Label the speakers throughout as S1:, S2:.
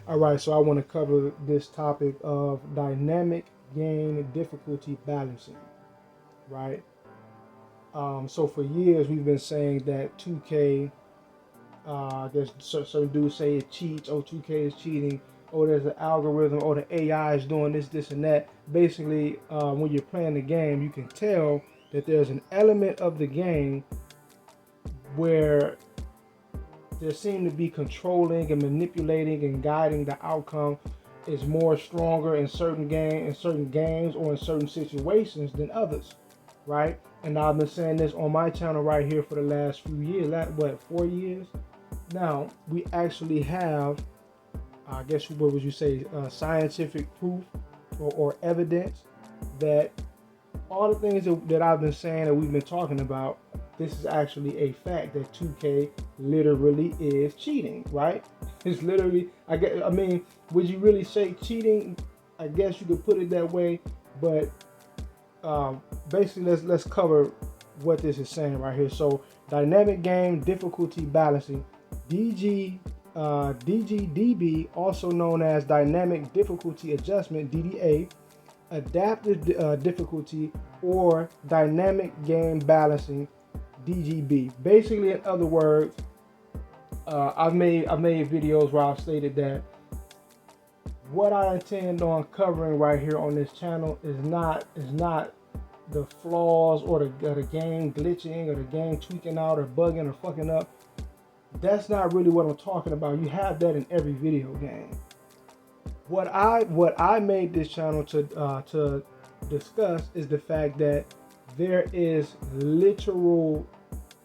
S1: All right, so I want to cover this topic of dynamic game difficulty balancing, right? So for years we've been saying that 2K, I guess certain dudes say it cheats, oh 2K is cheating, oh there's an algorithm, oh the AI is doing this, this, and that. Basically, when you're playing the game, you can tell that there's an element of the game where there seem to be controlling and manipulating and guiding the outcome is more stronger in certain games or in certain situations than others, right? And I've been saying this on my channel right here for the last few years, what, 4 years. Now we actually have, I guess, what would you say, scientific proof or evidence that all the things that I've been saying that we've been talking about, this is actually a fact that 2K literally is cheating, right? It's literally, I mean, would you really say cheating? I guess you could put it that way, but basically, let's cover what this is saying right here. So, dynamic game difficulty balancing, DGDB, also known as dynamic difficulty adjustment (DDA), adaptive difficulty, or dynamic game balancing (DGB). Basically, in other words, I've made videos where I've stated that what I intend on covering right here on this channel is not the flaws or the game glitching or the game tweaking out or bugging or fucking up. That's not really what I'm talking about. You have that in every video game. What I made this channel to discuss is the fact that there is literal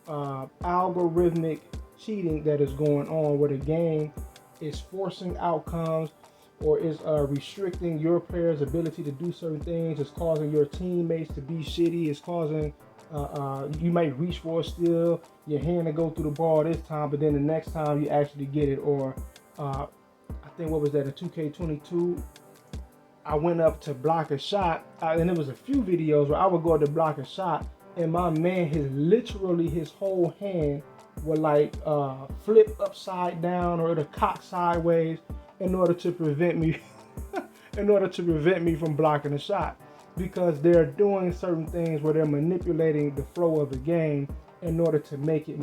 S1: algorithmic cheating that is going on where the game is forcing outcomes or is restricting your player's ability to do certain things. It's causing your teammates to be shitty. It's causing you might reach for a steal, your hand to go through the ball this time, but then the next time you actually get it. Or I think, what was that, in 2K22, I went up to block a shot, and there was a few videos where I would go to block a shot, and my man, his whole hand would like flip upside down or to cock sideways in order to prevent me from blocking a shot, because they're doing certain things where they're manipulating the flow of the game in order to make it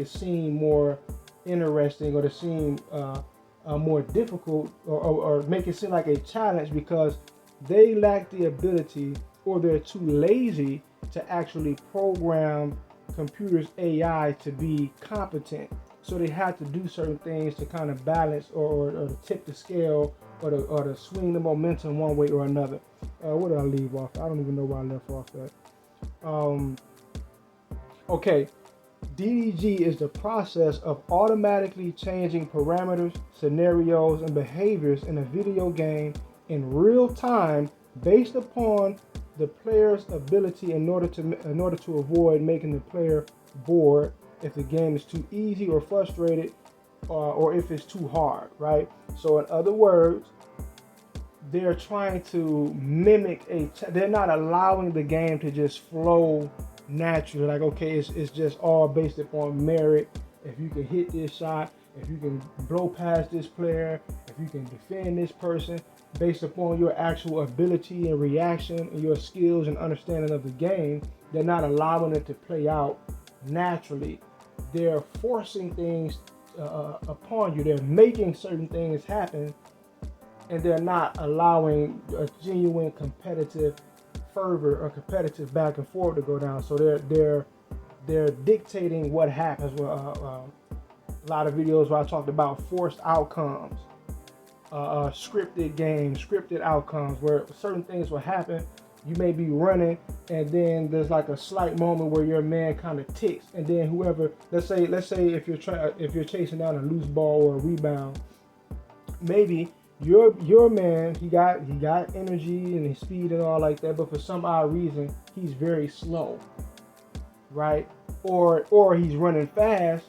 S1: seem more interesting, or to seem more difficult, or make it seem like a challenge, because they lack the ability, or they're too lazy to actually program computers AI to be competent. So they have to do certain things to kind of balance or to tip the scale, or to swing the momentum one way or another. Where did I leave off? I don't even know where I left off at. Okay, DDG is the process of automatically changing parameters, scenarios, and behaviors in a video game in real time based upon the player's ability, in order to avoid making the player bored if the game is too easy or frustrated, or if it's too hard, right? So in other words, they're trying to mimic they're not allowing the game to just flow naturally. Like, okay, it's just all based upon merit. If you can hit this shot, if you can blow past this player, if you can defend this person, based upon your actual ability and reaction and your skills and understanding of the game, they're not allowing it to play out naturally. They're forcing things upon you. They're making certain things happen, and they're not allowing a genuine competitive fervor or competitive back and forth to go down. So they're dictating what happens. A lot of videos where I talked about forced outcomes, scripted games, scripted outcomes, where certain things will happen. You may be running, and then there's like a slight moment where your man kind of ticks, and then whoever, let's say if you're chasing down a loose ball or a rebound, maybe your man, he got energy and his speed and all like that, but for some odd reason he's very slow, right? Or he's running fast,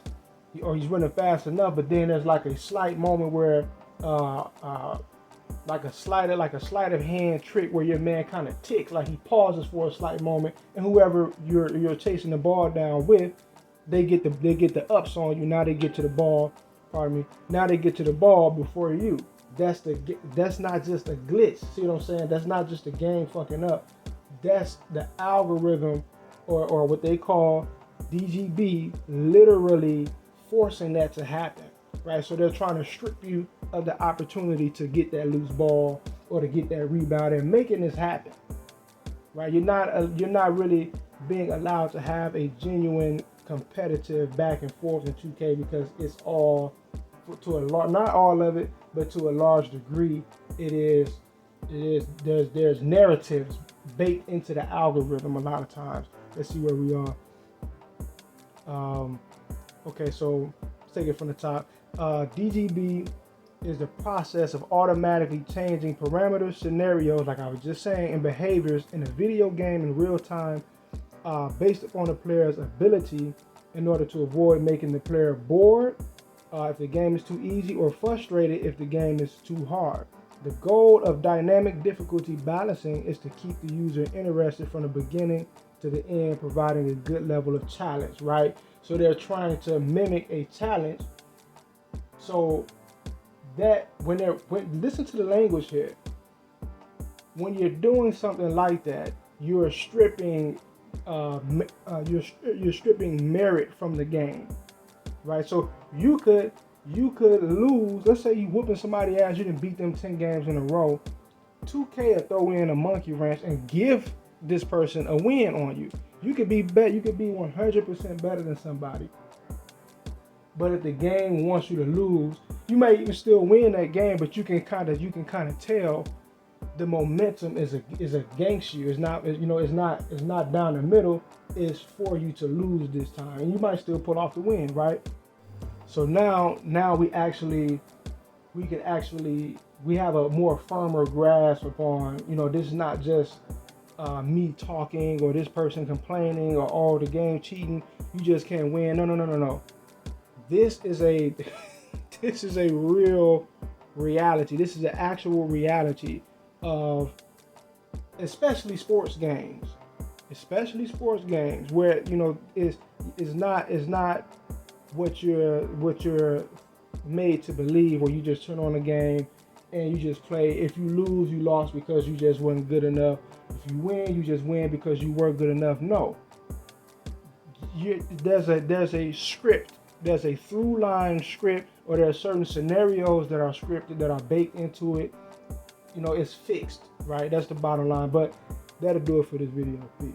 S1: or he's running fast enough, but then there's like a slight moment where like a sleight of hand trick where your man kind of ticks, like he pauses for a slight moment, and whoever you're chasing the ball down with, they get the ups on you. Now they get to the ball pardon me, now they get to the ball before you. That's not just a glitch. See what I'm saying? That's not just the game fucking up. That's the algorithm, or what they call DGB, literally forcing that to happen, right? So they're trying to strip you of the opportunity to get that loose ball or to get that rebound and making this happen, right? You're not really being allowed to have a genuine competitive back and forth in 2K because it's all, to a large, not all of it, but to a large degree, there's narratives baked into the algorithm a lot of times. Let's see where we are. Okay, so let's take it from the top. DGB is the process of automatically changing parameters, scenarios, like I was just saying, and behaviors in a video game in real time, based upon the player's ability, in order to avoid making the player bored if the game is too easy, or frustrated if the game is too hard. The goal of dynamic difficulty balancing is to keep the user interested from the beginning to the end, providing a good level of challenge, right? So they're trying to mimic a challenge. So that listen to the language here. When you're doing something like that, you're stripping merit from the game, right? So you could lose. Let's say you whooping somebody ass, you didn't beat them 10 games in a row. 2K will throw in a monkey wrench and give this person a win on you. You could be 100% better than somebody. But if the game wants you to lose, you may even still win that game, but you can kind of tell the momentum is against you. It's not down the middle. It's for you to lose this time, and you might still pull off the win, right? So now we have a more firmer grasp upon, this is not just me talking or this person complaining or the game cheating. You just can't win. No. This is a real reality. This is the actual reality of especially sports games, where is not what you're made to believe, where you just turn on a game and you just play. If you lose, you lost because you just weren't good enough. If you win, you just win because you were good enough. No, there's a script. There's a through line script, or there are certain scenarios that are scripted, that are baked into it. It's fixed, right? That's the bottom line. But that'll do it for this video. Peace.